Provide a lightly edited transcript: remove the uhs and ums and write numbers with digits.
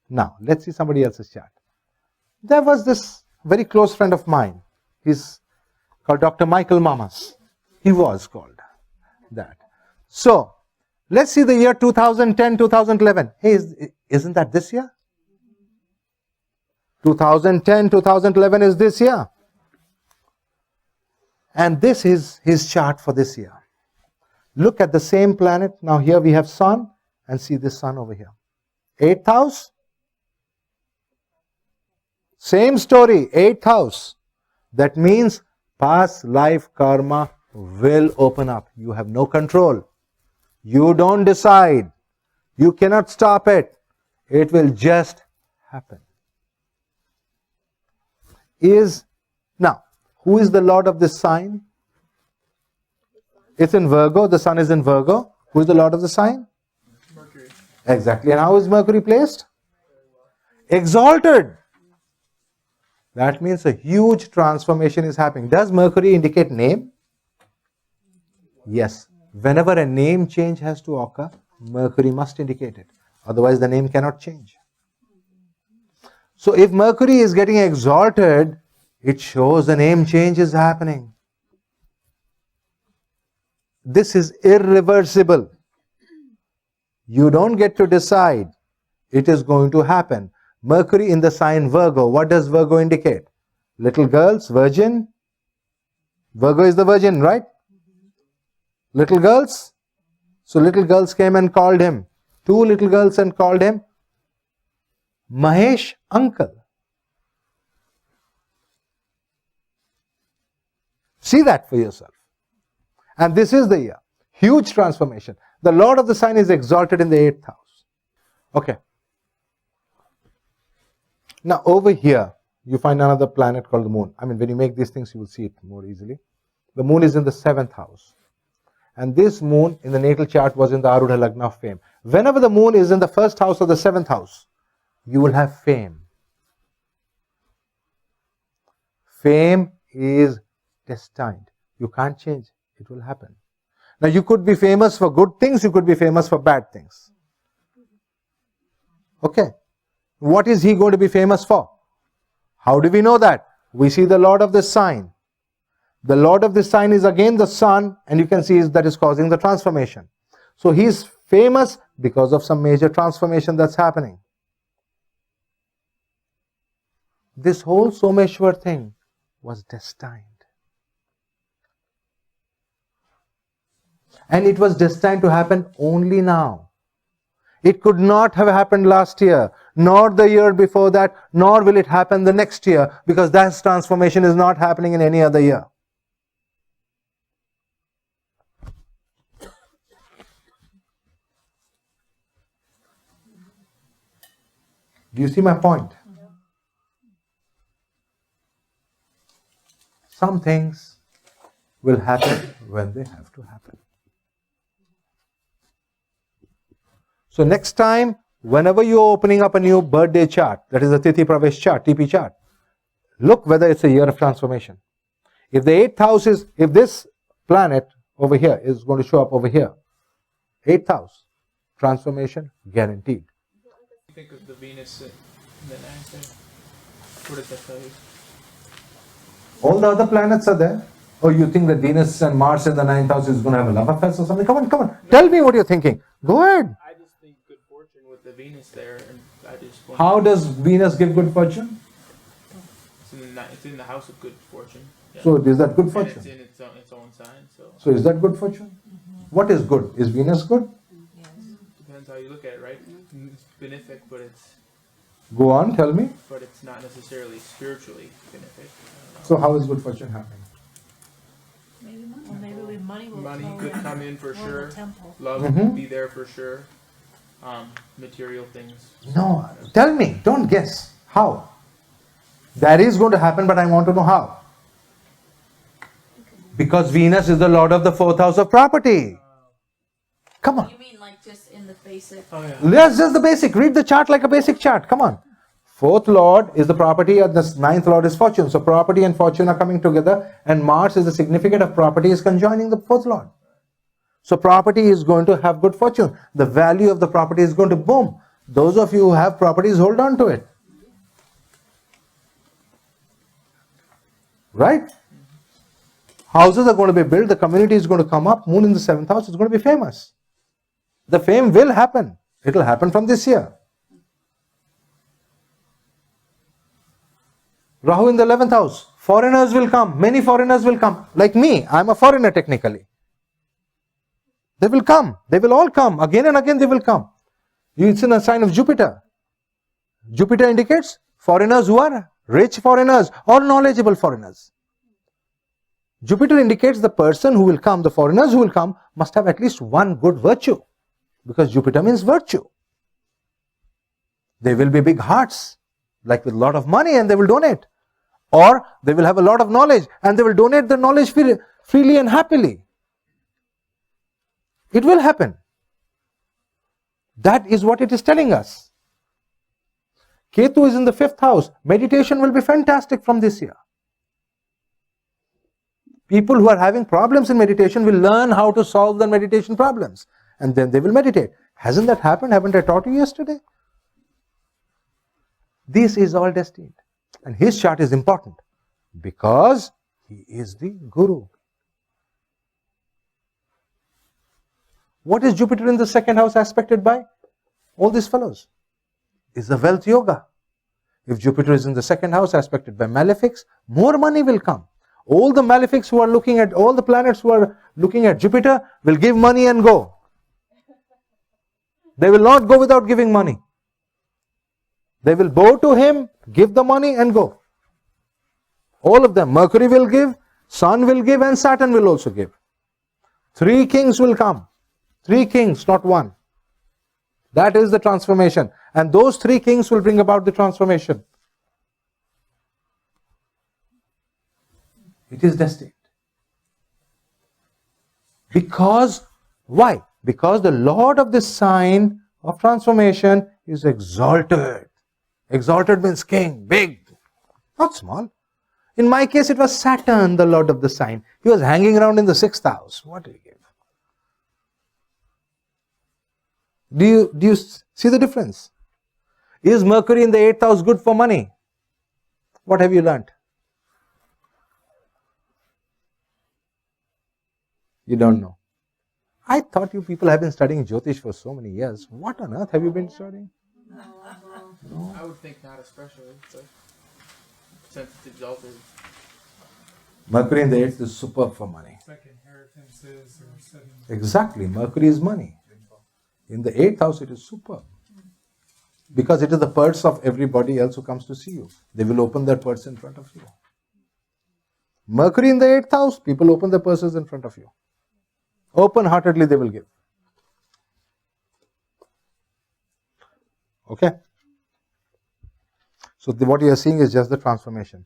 Now, let's see somebody else's chart. There was this very close friend of mine. He's called Dr. Michael Mamas. He was called that. So, let's see the year 2010, 2011. Hey, isn't that this year? 2010, 2011 is this year. And this is his chart for this year. Look at the same planet. Now here we have Sun, and see this Sun over here. 8th house. Same story, 8th house. That means past life karma will open up. You have no control. You don't decide. You cannot stop it. It will just happen. Now, who is the Lord of this sign? It's in Virgo. The Sun is in Virgo. Who is the Lord of the sign? Mercury. Exactly. And how is Mercury placed? Exalted. That means a huge transformation is happening. Does Mercury indicate name? Yes. Whenever a name change has to occur, Mercury must indicate it. Otherwise, the name cannot change. So if Mercury is getting exalted, it shows a name change is happening. This is irreversible. You don't get to decide. It is going to happen. Mercury in the sign Virgo. What does Virgo indicate? Little girls, virgin. Virgo is the virgin, right? Little girls. So little girls came and called him. 2 little girls and called him Mahesh uncle. See that for yourself. And this is the year. Huge transformation. The Lord of the sign is exalted in the 8th house. Okay. Now over here, you find another planet called the moon. I mean, when you make these things, you will see it more easily. The moon is in the 7th house. And this moon in the natal chart was in the Arudha Lagna of fame. Whenever the moon is in the 1st house or the 7th house, you will have fame. Fame is destined. You can't change. It will happen. Now you could be famous for good things, you could be famous for bad things. Okay. What is he going to be famous for? How do we know that? We see the Lord of this sign. The Lord of this sign is again the Sun, and you can see that is causing the transformation. So he is famous because of some major transformation that's happening. This whole Someshwar thing was destined. And it was destined to happen only now. It could not have happened last year, nor the year before that, nor will it happen the next year, because that transformation is not happening in any other year. Do you see my point? Some things will happen when they have to happen. So next time, whenever you are opening up a new birthday chart, that is a Tithi Pravesh chart, TP chart, look whether it's a year of transformation. If the 8th house is, if this planet over here is going to show up over here, 8th house, transformation guaranteed. Think of the Venus in the 9th. What does that tell you? All the other planets are there. Oh, you think that Venus and Mars in the 9th house is going to have a love affair or something? Come on. Tell me what you're thinking. Go ahead. I just think good fortune with the Venus there, and I just. How does Venus give good fortune? It's in the house of good fortune. Yeah. So is that good fortune? And it's in its own sign. So is that good fortune? What is good? Is Venus good? Yes. Depends how you look at it, right? It's benefic, but it's. Go on, tell me. But it's not necessarily spiritually benefic. So how is good fortune happening? Maybe with money will Money flow could in come in for the sure. temple. Love will be there for sure. Material things. No, tell me. Don't guess. How? That is going to happen, but I want to know how. Because Venus is the Lord of the 4th house of property. Come on. You mean like just in the basic? Oh yeah. That's just the basic. Read the chart like a basic chart. Come on. 4th Lord is the property, and the 9th Lord is fortune. So property and fortune are coming together, and Mars is the significant of property is conjoining the 4th Lord. So property is going to have good fortune. The value of the property is going to boom. Those of you who have properties, hold on to it. Right? Houses are going to be built, the community is going to come up, moon in the 7th house is going to be famous. The fame will happen. It will happen from this year. Rahu in the 11th house. Foreigners will come. Many foreigners will come. Like me, I'm a foreigner technically. They will come. They will all come. Again and again they will come. It's in a sign of Jupiter. Jupiter indicates foreigners who are rich foreigners or knowledgeable foreigners. Jupiter indicates the person who will come, the foreigners who will come, must have at least one good virtue. Because Jupiter means virtue. They will be big hearts, like with a lot of money, and they will donate. Or they will have a lot of knowledge and they will donate the knowledge freely and happily. It will happen. That is what it is telling us. Ketu is in the 5th house. Meditation will be fantastic from this year. People who are having problems in meditation will learn how to solve their meditation problems. And then they will meditate. Hasn't that happened? Haven't I taught you yesterday? This is all destined. And his chart is important because he is the Guru. What is Jupiter in the 2nd house aspected by? All these fellows. Is the wealth yoga. If Jupiter is in the 2nd house aspected by malefics, more money will come. All the malefics who are looking at, all the planets who are looking at Jupiter will give money and go. They will not go without giving money. They will bow to him, give the money and go. All of them. Mercury will give, Sun will give and Saturn will also give. 3 kings will come. 3 kings, not one. That is the transformation. And those 3 kings will bring about the transformation. It is destined. Because, why? Because the Lord of this sign of transformation is exalted. Exalted means king, big, not small. In my case, it was Saturn, the Lord of the sign. He was hanging around in the 6th house. What did he give? Do you see the difference? Is Mercury in the 8th house good for money? What have you learnt? You don't know. I thought you people have been studying Jyotish for so many years. What on earth have you been studying? No. I would think not especially. But since it's exalted. Mercury in the 8th is superb for money. It's like inheritances or sudden. Exactly. Mercury is money. In the 8th house it is superb. Because it is the purse of everybody else who comes to see you. They will open their purse in front of you. Mercury in the 8th house, people open their purses in front of you. Open-heartedly they will give. Okay? So what you are seeing is just the transformation.